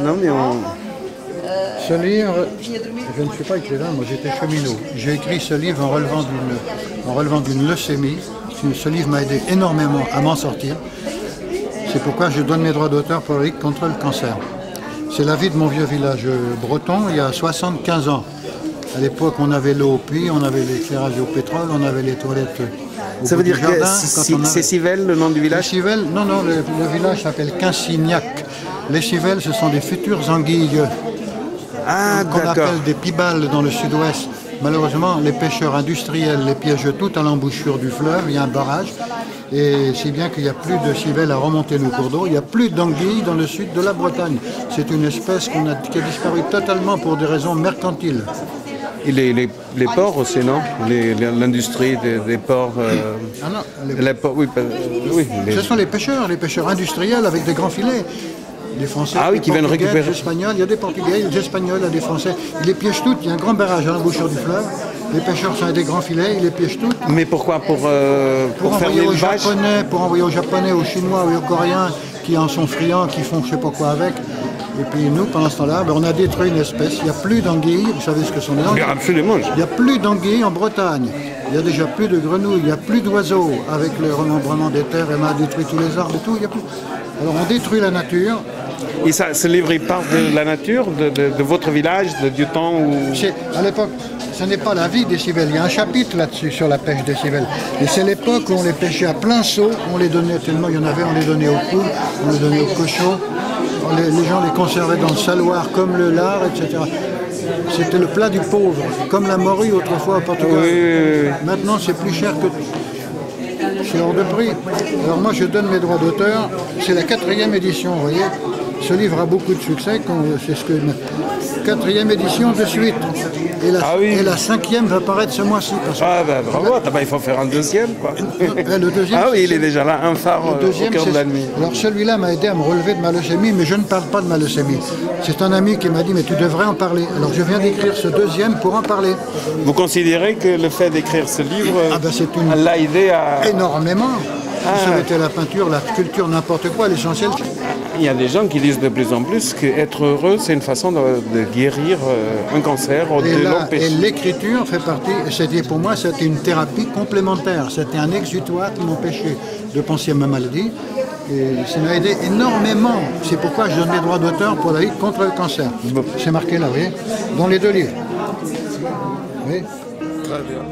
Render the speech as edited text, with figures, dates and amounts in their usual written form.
non, mais on... Ce livre, je ne suis pas écrivain, moi j'étais cheminot. J'ai écrit ce livre en relevant d'une leucémie. Ce livre m'a aidé énormément à m'en sortir. C'est pourquoi je donne mes droits d'auteur pour la Ligue contre le cancer. C'est la vie de mon vieux village breton il y a 75 ans. À l'époque, on avait l'eau au puits, on avait l'éclairage au pétrole, on avait les toilettes au Ça veut dire jardin, que c'est Civelles, le nom du village? Civelles, non, le village s'appelle Quinsignac. Les Civelles, ce sont des futures anguilles. Ah, Qu'on d'accord. appelle des pibales dans le sud-ouest. Malheureusement, les pêcheurs industriels les piègent tout à l'embouchure du fleuve, il y a un barrage, et si bien qu'il n'y a plus de civelles à remonter nos cours d'eau, il n'y a plus d'anguilles dans le sud de la Bretagne. C'est une espèce qui a disparu totalement pour des raisons mercantiles. Et les ports aussi, non? L'industrie des ports... Ah non, les ports, oui, ce sont les pêcheurs industriels avec des grands filets. Les Français, ah oui, qui viennent récupérer. Les Espagnols, il y a des Portugais, des Espagnols, il y a des Français. Ils les piègent toutes, il y a un grand barrage à l'embouchure du fleuve. Les pêcheurs sont avec des grands filets, ils les piègent toutes. Mais pourquoi? Pour faire l'élevage? Pour envoyer aux Japonais, aux Chinois et aux Coréens qui en sont friands, qui font je sais pas quoi avec. Et puis nous, pendant ce temps-là, on a détruit une espèce. Il n'y a plus d'anguilles, vous savez ce que sont les anguilles? Absolument. Il n'y a plus d'anguilles en Bretagne. Il n'y a déjà plus de grenouilles, il n'y a plus d'oiseaux. Avec le remembrement des terres, on a détruit tous les arbres et tout. Il y a plus... Alors on détruit la nature. Et ça, ce livre, il part de la nature, de votre village, du temps où... À l'époque, ce n'est pas la vie des civelles. Il y a un chapitre là-dessus sur la pêche des civelles. Et c'est l'époque où on les pêchait à plein seau. On les donnait tellement il y en avait, on les donnait aux poules, on les donnait aux cochons. Les gens les conservaient dans le saloir comme le lard, etc. C'était le plat du pauvre, comme la morue autrefois au Portugal. Oui. Maintenant, c'est plus cher que... C'est hors de prix. Alors moi, je donne mes droits d'auteur. C'est la 4e édition, vous voyez. Ce livre a beaucoup de succès. C'est ce que... 4e édition de suite. Et la 5e va paraître ce mois-ci. Ah ben bravo, il faut faire un deuxième, quoi. Le deuxième, ah oui, il est déjà là, un phare au cœur de la nuit. Alors celui-là m'a aidé à me relever de ma leucémie, mais je ne parle pas de ma leucémie. C'est un ami qui m'a dit, mais tu devrais en parler. Alors je viens d'écrire ce deuxième pour en parler. Vous considérez que le fait d'écrire ce livre l'a aidé à... Énormément. Ça avait été la peinture, la sculpture, n'importe quoi, l'essentiel. Il y a des gens qui disent de plus en plus qu'être heureux, c'est une façon de guérir un cancer ou de l'empêcher. Et l'écriture fait partie, pour moi, c'était une thérapie complémentaire. C'était un exutoire qui m'empêchait de penser à ma maladie. Et ça m'a aidé énormément. C'est pourquoi je donne les droits d'auteur pour la Ligue contre le cancer. C'est marqué là, vous voyez, dans les deux livres. Oui. Très bien.